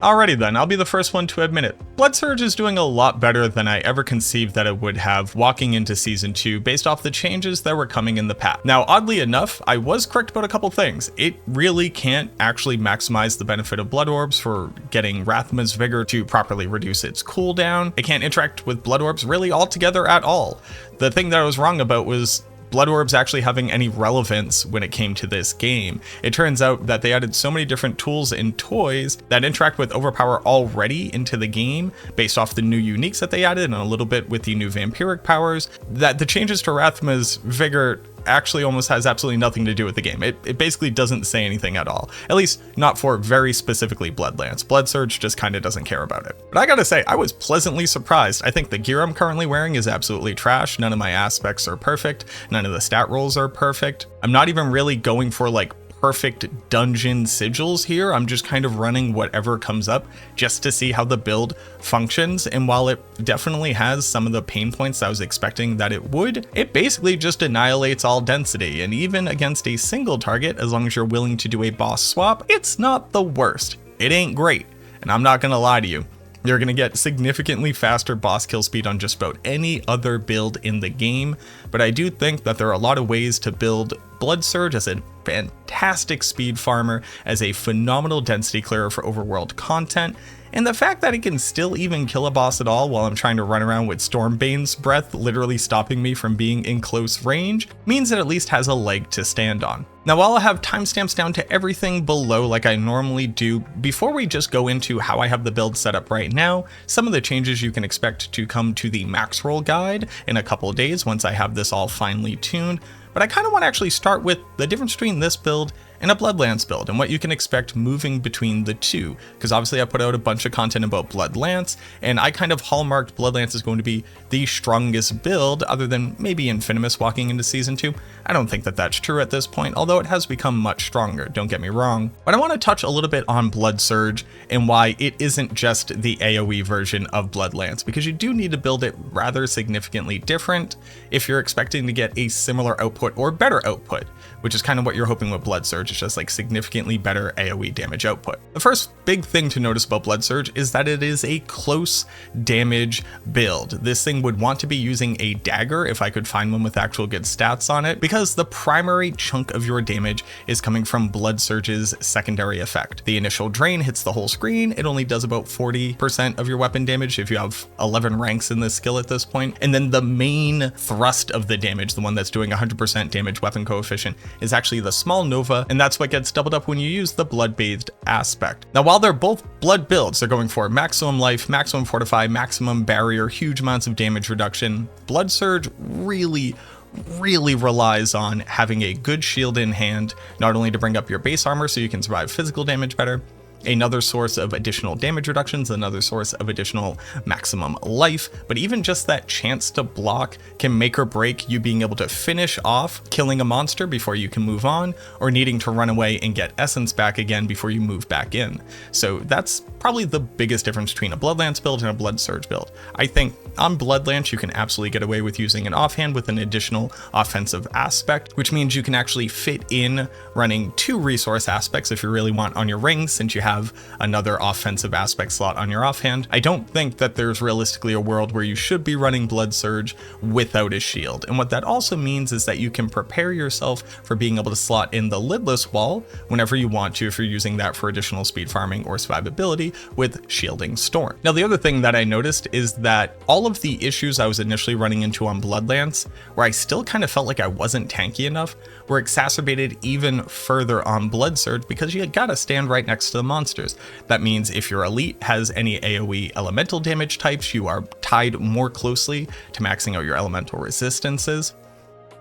Alrighty then, I'll be the first one to admit it. Blood Surge is doing a lot better than I ever conceived that it would have walking into Season 2 based off the changes that were coming in the patch. Now, oddly enough, I was correct about a couple things. It really can't actually maximize the benefit of Blood Orbs for getting Rathma's Vigor to properly reduce its cooldown. It can't interact with Blood Orbs really altogether at all. The thing that I was wrong about was Blood Orbs actually having any relevance when it came to this game. It turns out that they added so many different tools and toys that interact with Overpower already into the game based off the new uniques that they added and a little bit with the new vampiric powers, that the changes to Rathma's Vigor actually almost has absolutely nothing to do with the game. It basically doesn't say anything at all, at least not for very specifically Bloodlance. Blood Surge just kind of doesn't care about it. But I gotta say, I was pleasantly surprised. I think the gear I'm currently wearing is absolutely trash. None of my aspects are perfect. None of the stat rolls are perfect. I'm not even really going for like perfect dungeon sigils here. I'm just kind of running whatever comes up just to see how the build functions. And while it definitely has some of the pain points I was expecting that it would, it basically just annihilates all density. And even against a single target, as long as you're willing to do a boss swap, it's not the worst. It ain't great. And I'm not gonna lie to you. You're going to get significantly faster boss kill speed on just about any other build in the game, but I do think that there are a lot of ways to build Blood Surge as a fantastic speed farmer, as a phenomenal density clearer for overworld content, and the fact that it can still even kill a boss at all while I'm trying to run around with Stormbane's breath literally stopping me from being in close range means it at least has a leg to stand on. Now, while I have timestamps down to everything below like I normally do, before we just go into how I have the build set up right now, some of the changes you can expect to come to the Maxroll guide in a couple of days once I have this all finely tuned. But I kind of want to actually start with the difference between this build and a Bloodlance build and what you can expect moving between the two, because obviously I put out a bunch of content about Bloodlance and I kind of hallmarked Bloodlance is going to be the strongest build other than maybe Infinimus walking into Season 2. I don't think that that's true at this point, although it has become much stronger, don't get me wrong. But I want to touch a little bit on Blood Surge and why it isn't just the AoE version of Bloodlance, because you do need to build it rather significantly different if you're expecting to get a similar output or better output, which is kind of what you're hoping with Blood Surge. It's just like significantly better AoE damage output. The first big thing to notice about Blood Surge is that it is a close damage build. This thing would want to be using a dagger if I could find one with actual good stats on it, because the primary chunk of your damage is coming from Blood Surge's secondary effect. The initial drain hits the whole screen. It only does about 40% of your weapon damage if you have 11 ranks in this skill at this point. And then the main thrust of the damage, the one that's doing 100% damage weapon coefficient, is actually the small nova, and that's what gets doubled up when you use the blood bathed aspect. Now, while they're both blood builds, they're going for maximum life, maximum fortify, maximum barrier, huge amounts of damage reduction. Blood Surge really relies on having a good shield in hand, not only to bring up your base armor so you can survive physical damage better, another source of additional damage reductions, another source of additional maximum life, but even just that chance to block can make or break you being able to finish off killing a monster before you can move on, or needing to run away and get essence back again before you move back in. So that's probably the biggest difference between a Bloodlance build and a Blood Surge build. I think on Bloodlance you can absolutely get away with using an offhand with an additional offensive aspect, which means you can actually fit in running 2 resource aspects if you really want on your rings, since you have another offensive aspect slot on your offhand. I don't think that there's realistically a world where you should be running Blood Surge without a shield. And what that also means is that you can prepare yourself for being able to slot in the lidless wall whenever you want to, if you're using that for additional speed farming or survivability with Shielding Storm. Now, the other thing that I noticed is that all of the issues I was initially running into on Bloodlance, where I still kind of felt like I wasn't tanky enough, were exacerbated even further on Blood Surge because you gotta stand right next to the monsters. That means if your elite has any AoE elemental damage types, you are tied more closely to maxing out your elemental resistances.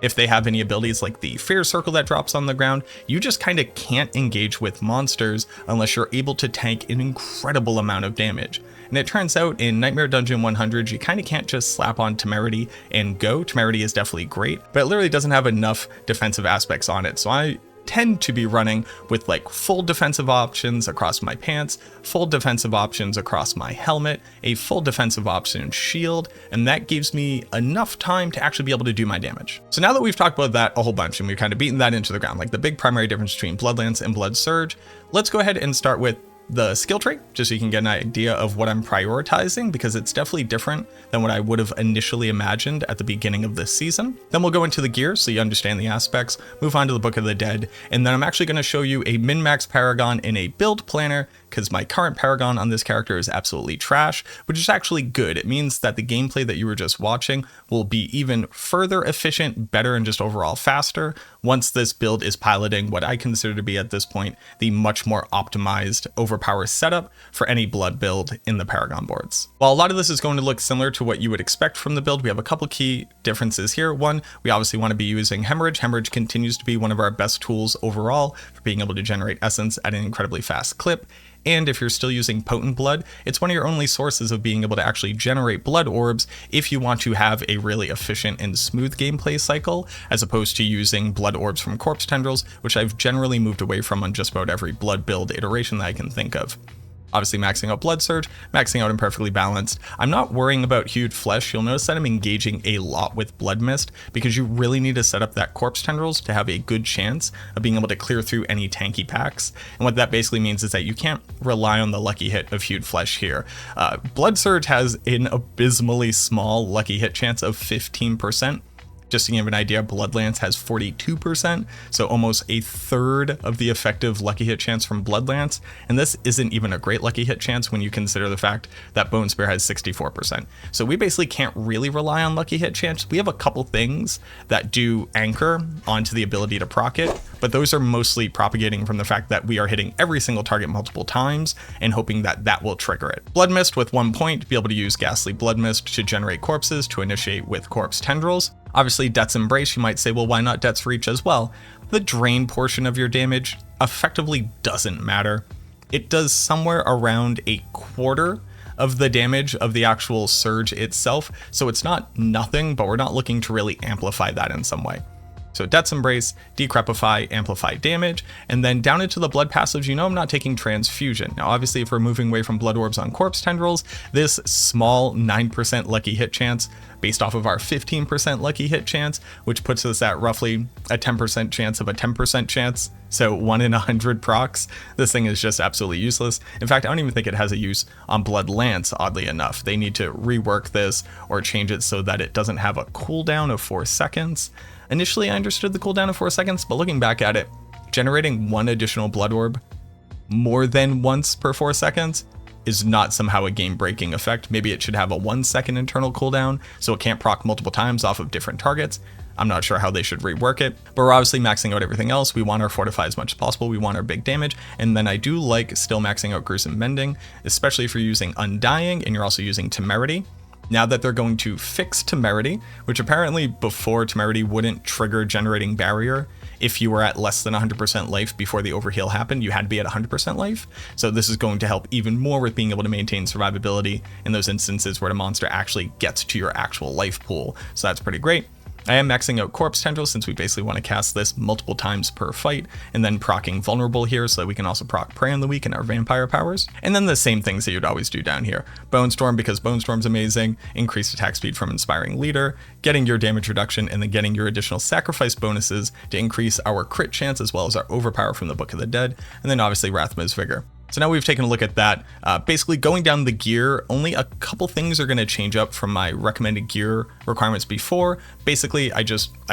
If they have any abilities like the Fear Circle that drops on the ground, you just kind of can't engage with monsters unless you're able to tank an incredible amount of damage. And it turns out in Nightmare Dungeon 100, you kind of can't just slap on Temerity and go. Temerity is definitely great, but it literally doesn't have enough defensive aspects on it. So I tend to be running with like full defensive options across my pants, full defensive options across my helmet, a full defensive option shield, and that gives me enough time to actually be able to do my damage. So now that we've talked about that a whole bunch and we've kind of beaten that into the ground, like the big primary difference between Bloodlance and Blood Surge, let's go ahead and start with the skill tree, just so you can get an idea of what I'm prioritizing, because it's definitely different than what I would have initially imagined at the beginning of this season. Then we'll go into the gear so you understand the aspects, move on to the Book of the Dead, and then I'm actually going to show you a min-max Paragon in a build planner, because my current Paragon on this character is absolutely trash, which is actually good. It means that the gameplay that you were just watching will be even further efficient, better, and just overall faster once this build is piloting what I consider to be at this point the much more optimized overpower setup for any blood build in the Paragon boards. While a lot of this is going to look similar to what you would expect from the build, we have a couple key differences here. One, we obviously want to be using Hemorrhage. Hemorrhage continues to be one of our best tools overall for being able to generate essence at an incredibly fast clip. And if you're still using Potent Blood, it's one of your only sources of being able to actually generate blood orbs if you want to have a really efficient and smooth gameplay cycle, as opposed to using blood orbs from corpse tendrils, which I've generally moved away from on just about every blood build iteration that I can think of. Obviously maxing out Blood Surge, maxing out Imperfectly Balanced. I'm not worrying about Hued Flesh. You'll notice that I'm engaging a lot with Blood Mist, because you really need to set up that Corpse Tendrils to have a good chance of being able to clear through any tanky packs. And what that basically means is that you can't rely on the lucky hit of Hued Flesh here. Blood Surge has an abysmally small lucky hit chance of 15%. Just to give an idea, Bloodlance has 42%, so almost a third of the effective lucky hit chance from Bloodlance, and this isn't even a great lucky hit chance when you consider the fact that Bone Spear has 64%. So we basically can't really rely on lucky hit chance. We have a couple things that do anchor onto the ability to proc it, but those are mostly propagating from the fact that we are hitting every single target multiple times and hoping that that will trigger it. Blood Mist with 1 point, be able to use Ghastly Blood Mist to generate corpses to initiate with Corpse Tendrils. Obviously, Death's Embrace, you might say, well, why not Death's Reach as well? The drain portion of your damage effectively doesn't matter. It does somewhere around a quarter of the damage of the actual surge itself, so it's not nothing, but we're not looking to really amplify that in some way. So Death's Embrace, Decrepify, Amplify damage, and then down into the blood passives, you know I'm not taking Transfusion. Now obviously if we're moving away from blood orbs on corpse tendrils, this small 9% lucky hit chance based off of our 15% lucky hit chance, which puts us at roughly a 10% chance of a 10% chance. So 1 in 100 procs. This thing is just absolutely useless. In fact, I don't even think it has a use on Blood Lance, oddly enough. They need to rework this or change it so that it doesn't have a cooldown of 4 seconds. Initially, I understood the cooldown of 4 seconds, but looking back at it, generating 1 additional blood orb more than once per 4 seconds is not somehow a game-breaking effect. Maybe it should have a 1 second internal cooldown, so it can't proc multiple times off of different targets. I'm not sure how they should rework it, but we're obviously maxing out everything else. We want our Fortify as much as possible. We want our big damage, and then I do like still maxing out Gruesome Mending, especially if you're using Undying and you're also using Temerity. Now that they're going to fix Temerity, which apparently before Temerity wouldn't trigger Generating Barrier if you were at less than 100% life before the overheal happened, you had to be at 100% life. So this is going to help even more with being able to maintain survivability in those instances where the monster actually gets to your actual life pool. So that's pretty great. I am maxing out Corpse Tendrils since we basically want to cast this multiple times per fight, and then procking Vulnerable here so that we can also proc Prey on the Weak in our Vampire powers. And then the same things that you'd always do down here. Bone Storm, because Bone Storm's amazing, increased attack speed from Inspiring Leader, getting your damage reduction, and then getting your additional sacrifice bonuses to increase our crit chance as well as our overpower from the Book of the Dead, and then obviously Rathma's Vigor. So now we've taken a look at that. Basically going down the gear, only a couple things are going to change up from my recommended gear requirements before. Basically, I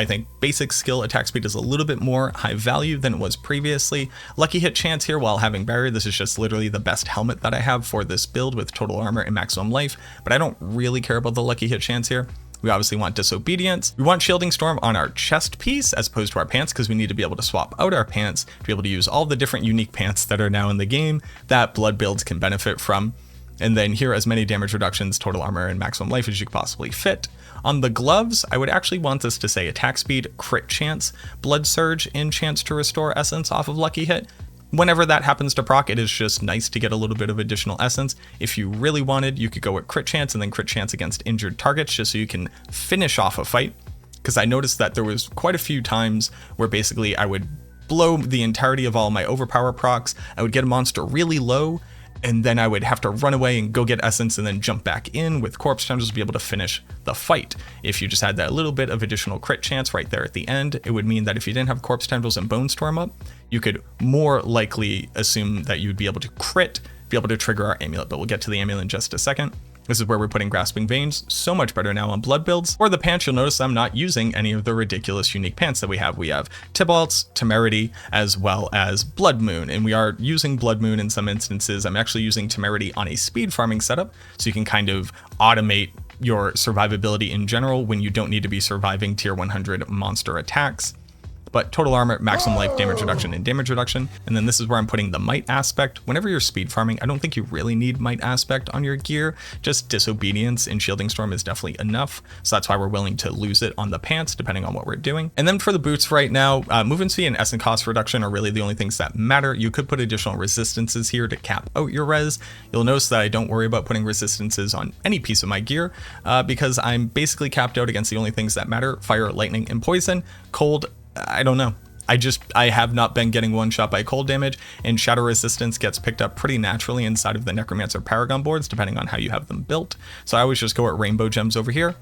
think basic skill attack speed is a little bit more high value than it was previously. Lucky hit chance here while having barrier. This is just literally the best helmet that I have for this build with total armor and maximum life, but I don't really care about the lucky hit chance here. We obviously want Disobedience. We want Shielding Storm on our chest piece as opposed to our pants, because we need to be able to swap out our pants to be able to use all the different unique pants that are now in the game that blood builds can benefit from. And then here, as many damage reductions, total armor, and maximum life as you could possibly fit. On the gloves, I would actually want this to say attack speed, crit chance, blood surge, and chance to restore essence off of lucky hit. Whenever that happens to proc, it is just nice to get a little bit of additional essence. If you really wanted, you could go with crit chance and then crit chance against injured targets just so you can finish off a fight. Because I noticed that there was quite a few times where basically I would blow the entirety of all my overpower procs, I would get a monster really low, and then I would have to run away and go get essence and then jump back in with corpse tendrils to be able to finish the fight. If you just had that little bit of additional crit chance right there at the end, it would mean that if you didn't have corpse tendrils and bone storm up, you could more likely assume that you'd be able to crit, be able to trigger our amulet, but we'll get to the amulet in just a second. This is where we're putting Grasping Veins, so much better now on blood builds. For the pants, you'll notice I'm not using any of the ridiculous unique pants that we have. We have Tybalt's, Temerity, as well as Blood Moon, and we are using Blood Moon in some instances. I'm actually using Temerity on a speed farming setup, so you can kind of automate your survivability in general when you don't need to be surviving tier 100 monster attacks. But total armor, maximum life, damage reduction, and damage reduction. And then this is where I'm putting the might aspect. Whenever you're speed farming, I don't think you really need might aspect on your gear. Just disobedience and shielding storm is definitely enough. So that's why we're willing to lose it on the pants, depending on what we're doing. And then for the boots right now, movement speed and essence cost reduction are really the only things that matter. You could put additional resistances here to cap out your res. You'll notice that I don't worry about putting resistances on any piece of my gear because I'm basically capped out against the only things that matter: fire, lightning, and poison. Cold, I don't know. I have not been getting one shot by cold damage, and shadow resistance gets picked up pretty naturally inside of the Necromancer Paragon boards, depending on how you have them built. So I always just go at rainbow gems over here.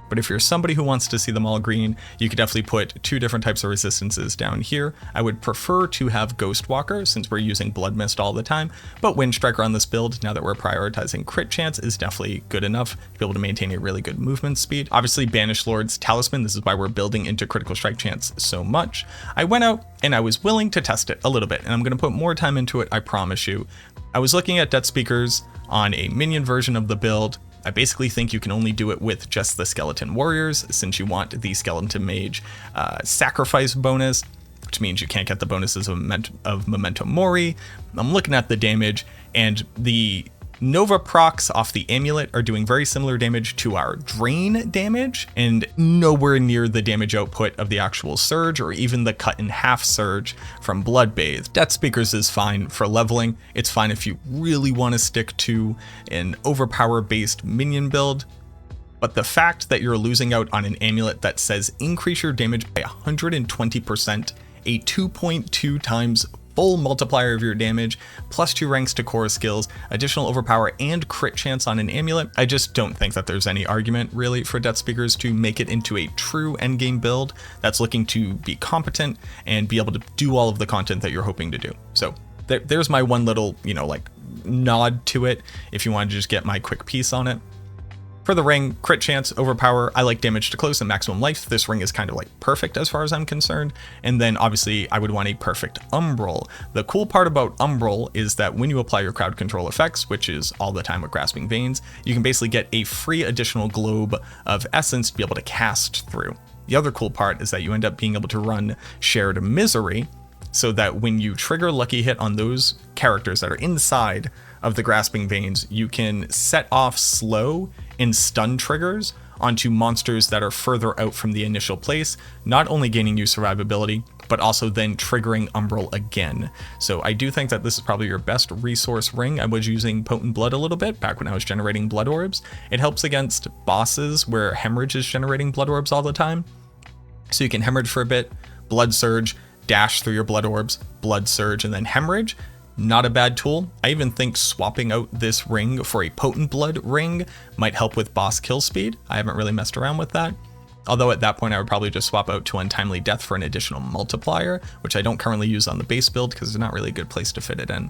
But if you're somebody who wants to see them all green, you could definitely put two different types of resistances down here. I would prefer to have Ghost Walker since we're using Blood Mist all the time, but Wind Striker on this build, now that we're prioritizing crit chance, is definitely good enough to be able to maintain a really good movement speed. Obviously, Banished Lord's Talisman, this is why we're building into critical strike chance so much. I went out and I was willing to test it a little bit, and I'm going to put more time into it, I promise you. I was looking at Death Speakers on a minion version of the build. I basically think you can only do it with just the Skeleton Warriors, since you want the Skeleton Mage sacrifice bonus, which means you can't get the bonuses of Memento Mori. I'm looking at the damage, and the Nova procs off the amulet are doing very similar damage to our drain damage, and nowhere near the damage output of the actual surge or even the cut in half surge from Bloodbathe. Death Speakers is fine for leveling. It's fine if you really want to stick to an overpower based minion build. But the fact that you're losing out on an amulet that says increase your damage by 120%, a 2.2 times full multiplier of your damage, plus 2 ranks to core skills, additional overpower, and crit chance on an amulet, I just don't think that there's any argument really for Death Speakers to make it into a true endgame build that's looking to be competent and be able to do all of the content that you're hoping to do. So there's my one little, nod to it if you want to just get my quick piece on it. For the ring, crit chance, overpower, I like damage to close and maximum life. This ring is kind of like perfect as far as I'm concerned. And then obviously I would want a perfect umbral. The cool part about umbral is that when you apply your crowd control effects, which is all the time with Grasping Veins, you can basically get a free additional globe of essence to be able to cast through. The other cool part is that you end up being able to run Shared Misery, so that when you trigger Lucky Hit on those characters that are inside of the Grasping Veins, you can set off slow and stun triggers onto monsters that are further out from the initial place, not only gaining you survivability, but also then triggering Umbral again. So I do think that this is probably your best resource ring. I was using Potent Blood a little bit back when I was generating blood orbs. It helps against bosses where Hemorrhage is generating blood orbs all the time. So you can Hemorrhage for a bit, Blood Surge, dash through your blood orbs, Blood Surge, and then Hemorrhage. Not a bad tool. I even think swapping out this ring for a Potent Blood ring might help with boss kill speed. I haven't really messed around with that. Although at that point I would probably just swap out to Untimely Death for an additional multiplier, which I don't currently use on the base build because there's not really a good place to fit it in.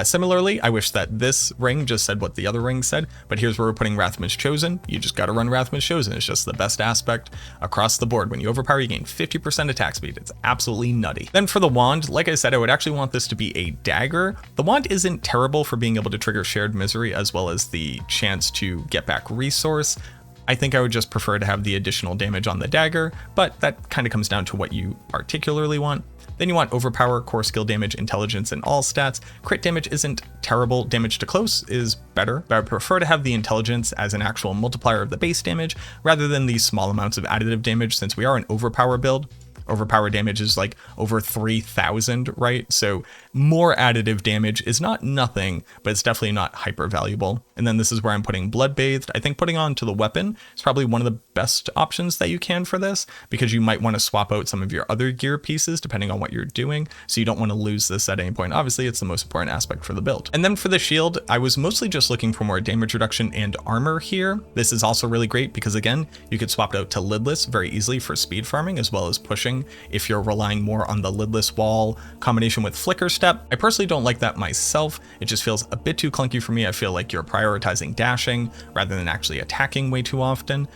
Similarly, I wish that this ring just said what the other ring said, but here's where we're putting Rathman's Chosen. You just gotta run Rathman's Chosen. It's just the best aspect across the board. When you overpower, you gain 50% attack speed. It's absolutely nutty. Then for the wand, like I said, I would actually want this to be a dagger. The wand isn't terrible for being able to trigger Shared Misery as well as the chance to get back resource. I think I would just prefer to have the additional damage on the dagger, but that kind of comes down to what you particularly want. Then you want overpower, core skill damage, intelligence, and all stats. Crit damage isn't terrible. Damage to close is better, but I prefer to have the intelligence as an actual multiplier of the base damage rather than these small amounts of additive damage, since we are an overpower build. Overpower damage is like over 3,000, right? So more additive damage is not nothing, but it's definitely not hyper valuable. And then this is where I'm putting Blood Bathed. I think putting on to the weapon is probably one of the best options that you can for this, because you might want to swap out some of your other gear pieces depending on what you're doing, so you don't want to lose this at any point. Obviously, it's the most important aspect for the build. And then for the shield, I was mostly just looking for more damage reduction and armor here. This is also really great because, again, you could swap it out to lidless very easily for speed farming, as well as pushing if you're relying more on the lidless wall combination with flicker step. I personally don't like that myself. It just feels a bit too clunky for me. I feel like you're prioritizing dashing rather than actually attacking way too often.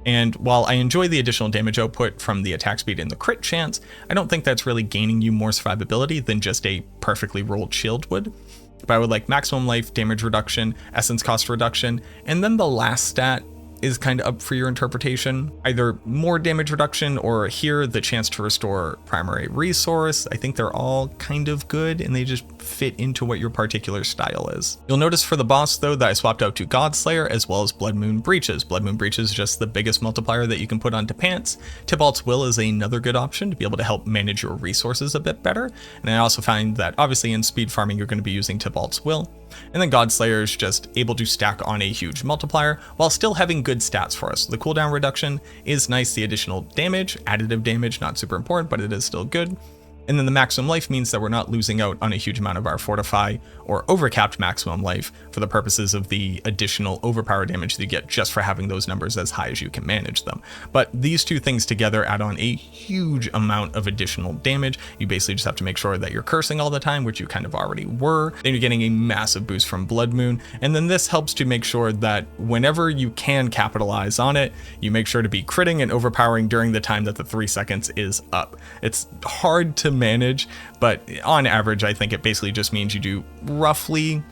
And while I enjoy the additional damage output from the attack speed and the crit chance, I don't think that's really gaining you more survivability than just a perfectly rolled shield would. But I would like maximum life, damage reduction, essence cost reduction, and then the last stat is kind of up for your interpretation. Either more damage reduction, or here the chance to restore primary resource. I think they're all kind of good and they just fit into what your particular style is. You'll notice for the boss though that I swapped out to Godslayer as well as Blood Moon Breaches. Blood Moon Breaches is just the biggest multiplier that you can put onto pants. Tybalt's Will is another good option to be able to help manage your resources a bit better. And I also find that obviously in speed farming you're going to be using Tybalt's Will. And then Godslayer is just able to stack on a huge multiplier while still having good stats for us. The cooldown reduction is nice, the additional damage, additive damage, not super important, but it is still good. And then the maximum life means that we're not losing out on a huge amount of our fortify or overcapped maximum life for the purposes of the additional overpower damage that you get just for having those numbers as high as you can manage them. But these two things together add on a huge amount of additional damage. You basically just have to make sure that you're cursing all the time, which you kind of already were. Then you're getting a massive boost from Blood Moon. And then this helps to make sure that whenever you can capitalize on it, you make sure to be critting and overpowering during the time that the 3 seconds is up. It's hard to manage, but on average I think it basically just means you do roughly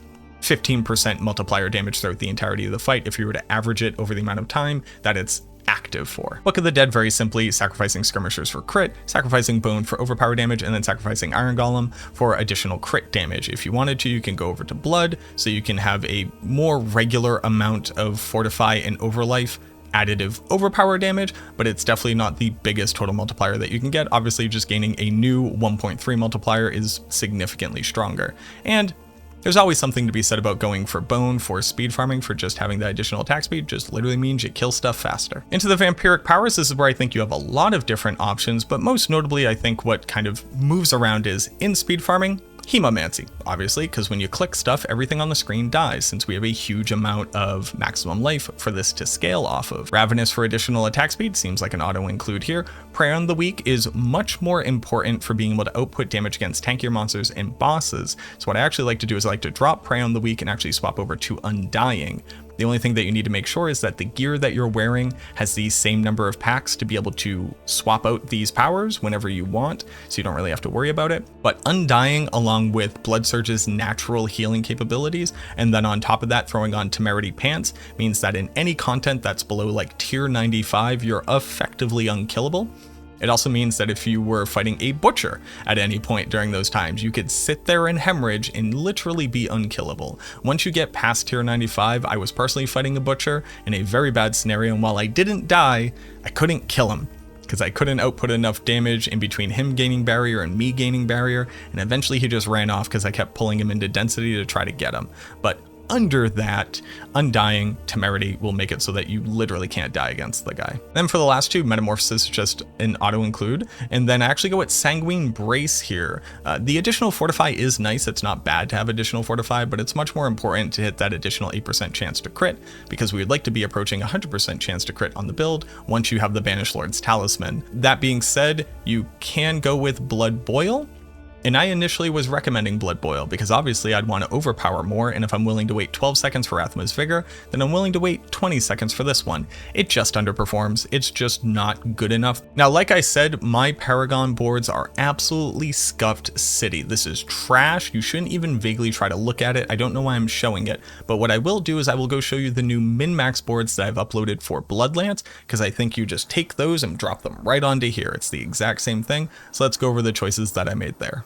15% multiplier damage throughout the entirety of the fight if you were to average it over the amount of time that it's active for. Book of the Dead, very simply sacrificing skirmishers for crit, sacrificing bone for overpower damage, and then sacrificing iron golem for additional crit damage. If you wanted to, you can go over to blood so you can have a more regular amount of fortify and overlife additive overpower damage, but it's definitely not the biggest total multiplier that you can get. Obviously, just gaining a new 1.3 multiplier is significantly stronger. And there's always something to be said about going for bone for speed farming, for just having that additional attack speed just literally means you kill stuff faster. Into the vampiric powers, this is where I think you have a lot of different options, but most notably I think what kind of moves around is in speed farming, Hemomancy, obviously, because when you click stuff, everything on the screen dies, since we have a huge amount of maximum life for this to scale off of. Ravenous for additional attack speed seems like an auto include here. Prey on the Weak is much more important for being able to output damage against tankier monsters and bosses. So what I actually like to do is I like to drop Prey on the Weak and actually swap over to Undying. The only thing that you need to make sure is that the gear that you're wearing has the same number of packs to be able to swap out these powers whenever you want, so you don't really have to worry about it. But Undying, along with Blood Surge's natural healing capabilities, and then on top of that throwing on Temerity Pants, means that in any content that's below like tier 95, you're effectively unkillable. It also means that if you were fighting a butcher at any point during those times, you could sit there and hemorrhage and literally be unkillable. Once you get past tier 95, I was personally fighting a butcher in a very bad scenario, and while I didn't die, I couldn't kill him because I couldn't output enough damage in between him gaining barrier and me gaining barrier, and eventually he just ran off because I kept pulling him into density to try to get him. But under that, Undying Temerity will make it so that you literally can't die against the guy. Then for the last two, Metamorphosis is just an auto include, and then I actually go with Sanguine Brace here. The additional Fortify is nice. It's not bad to have additional Fortify, but it's much more important to hit that additional 8% chance to crit, because we would like to be approaching 100% chance to crit on the build once you have the Banished Lord's Talisman. That being said, you can go with Blood Boil. And I initially was recommending Blood Boil because obviously I'd want to overpower more, and if I'm willing to wait 12 seconds for Athma's Vigor, then I'm willing to wait 20 seconds for this one. It just underperforms. It's just not good enough. Now, like I said, my Paragon boards are absolutely scuffed city. This is trash. You shouldn't even vaguely try to look at it. I don't know why I'm showing it, but what I will do is I will go show you the new min-max boards that I've uploaded for Bloodlance, because I think you just take those and drop them right onto here. It's the exact same thing. So let's go over the choices that I made there.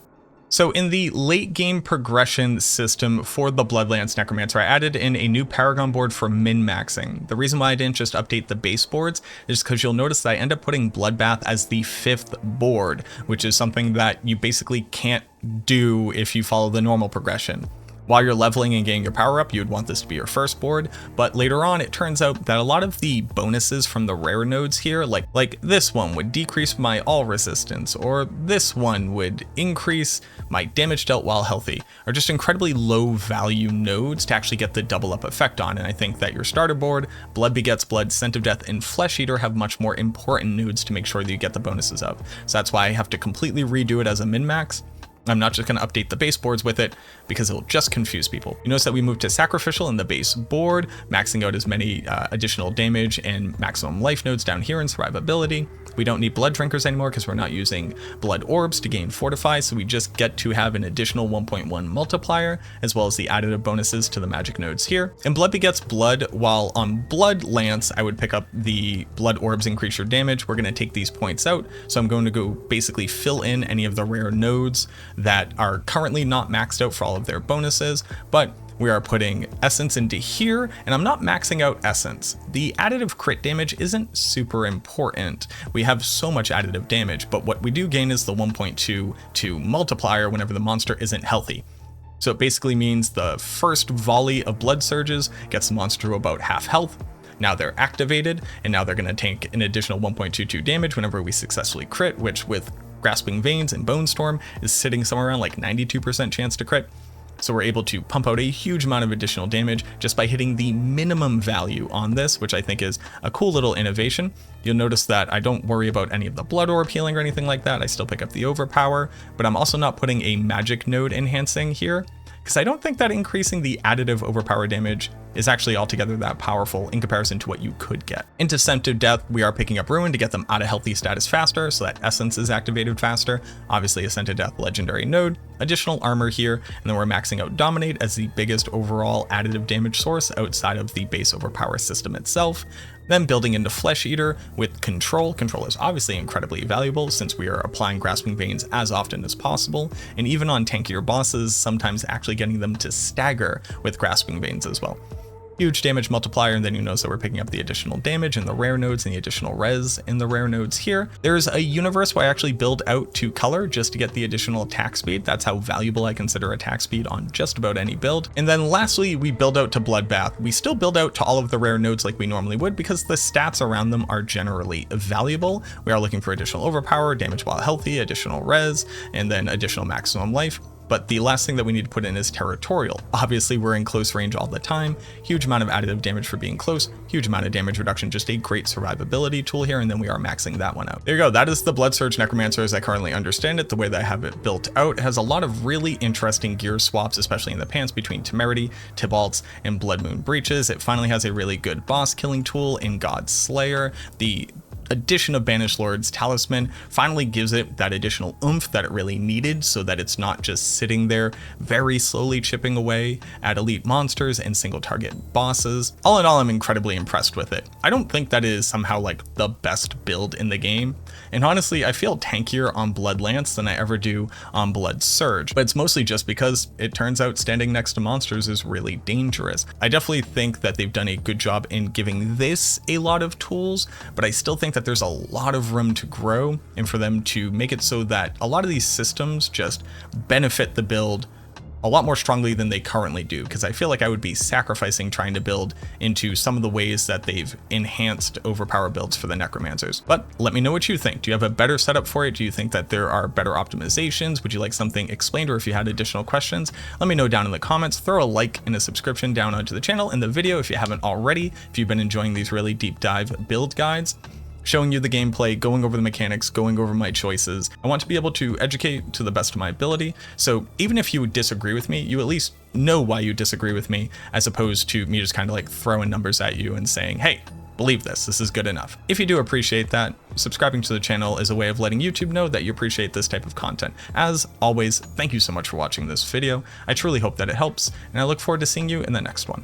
So in the late game progression system for the Bloodlance Necromancer, I added in a new Paragon board for min-maxing. The reason why I didn't just update the base boards is because you'll notice that I end up putting Bloodbath as the 5th board, which is something that you basically can't do if you follow the normal progression. While you're leveling and getting your power up, you would want this to be your first board, but later on it turns out that a lot of the bonuses from the rare nodes here, like this one would decrease my all resistance, or this one would increase my damage dealt while healthy, are just incredibly low value nodes to actually get the double up effect on. And I think that your starter board, Blood Begets Blood, Scent of Death, and Flesh Eater have much more important nodes to make sure that you get the bonuses of. So that's why I have to completely redo it as a min-max. I'm not just going to update the base boards with it because it'll just confuse people. You notice that we moved to Sacrificial in the base board, maxing out as many additional damage and maximum life nodes down here in survivability. We don't need Blood Drinkers anymore because we're not using Blood Orbs to gain Fortify, so we just get to have an additional 1.1 multiplier, as well as the additive bonuses to the magic nodes here. And Blood Begets Blood, while on Blood Lance, I would pick up the Blood Orbs increase your damage. We're going to take these points out, so I'm going to go basically fill in any of the rare nodes that are currently not maxed out for all of their bonuses, but we are putting Essence into here, and I'm not maxing out Essence. The additive crit damage isn't super important. We have so much additive damage, but what we do gain is the 1.22 multiplier whenever the monster isn't healthy. So it basically means the first volley of blood surges gets the monster to about half health. Now they're activated, and now they're going to take an additional 1.22 damage whenever we successfully crit, which with Grasping Veins and Bone Storm is sitting somewhere around like 92% chance to crit. So we're able to pump out a huge amount of additional damage just by hitting the minimum value on this, which I think is a cool little innovation. You'll notice that I don't worry about any of the Blood Orb healing or anything like that. I still pick up the Overpower, but I'm also not putting a magic node enhancing here, because I don't think that increasing the additive overpower damage is actually altogether that powerful in comparison to what you could get. Into Scent of Death, we are picking up Ruin to get them out of healthy status faster, so that Essence is activated faster. Obviously a Scent of Death legendary node, additional armor here, and then we're maxing out Dominate as the biggest overall additive damage source outside of the base overpower system itself. Then building into Flesh Eater with Control. Control is obviously incredibly valuable since we are applying Grasping Veins as often as possible, and even on tankier bosses, sometimes actually getting them to stagger with Grasping Veins as well. Huge damage multiplier, and then you notice that we're picking up the additional damage in the rare nodes and the additional res in the rare nodes here. There's a universe where I actually build out to color just to get the additional attack speed. That's how valuable I consider attack speed on just about any build. And then lastly, we build out to Bloodbath. We still build out to all of the rare nodes like we normally would because the stats around them are generally valuable. We are looking for additional overpower, damage while healthy, additional res, and then additional maximum life. But the last thing that we need to put in is Territorial. Obviously, we're in close range all the time. Huge amount of additive damage for being close, huge amount of damage reduction, just a great survivability tool here, and then we are maxing that one out. There you go, that is the Blood Surge Necromancer as I currently understand it. The way that I have it built out, it has a lot of really interesting gear swaps, especially in the pants between Temerity, Tybalt's, and Blood Moon Breaches. It finally has a really good boss killing tool in God Slayer. The addition of Banished Lord's Talisman finally gives it that additional oomph that it really needed, so that it's not just sitting there very slowly chipping away at elite monsters and single target bosses. All in all, I'm incredibly impressed with it. I don't think that is somehow like the best build in the game, and honestly I feel tankier on Blood Lance than I ever do on Blood Surge, but it's mostly just because it turns out standing next to monsters is really dangerous. I definitely think that they've done a good job in giving this a lot of tools, but I still think that there's a lot of room to grow, and for them to make it so that a lot of these systems just benefit the build a lot more strongly than they currently do, because I feel like I would be sacrificing trying to build into some of the ways that they've enhanced overpower builds for the Necromancers. But let me know what you think. Do you have a better setup for it? Do you think that there are better optimizations? Would you like something explained, or if you had additional questions, let me know down in the comments. Throw a like and a subscription down onto the channel and the video if you haven't already, if you've been enjoying these really deep dive build guides, showing you the gameplay, going over the mechanics, going over my choices. I want to be able to educate to the best of my ability. So even if you disagree with me, you at least know why you disagree with me, as opposed to me just kind of like throwing numbers at you and saying, hey, believe this is good enough. If you do appreciate that, subscribing to the channel is a way of letting YouTube know that you appreciate this type of content. As always, thank you so much for watching this video. I truly hope that it helps, and I look forward to seeing you in the next one.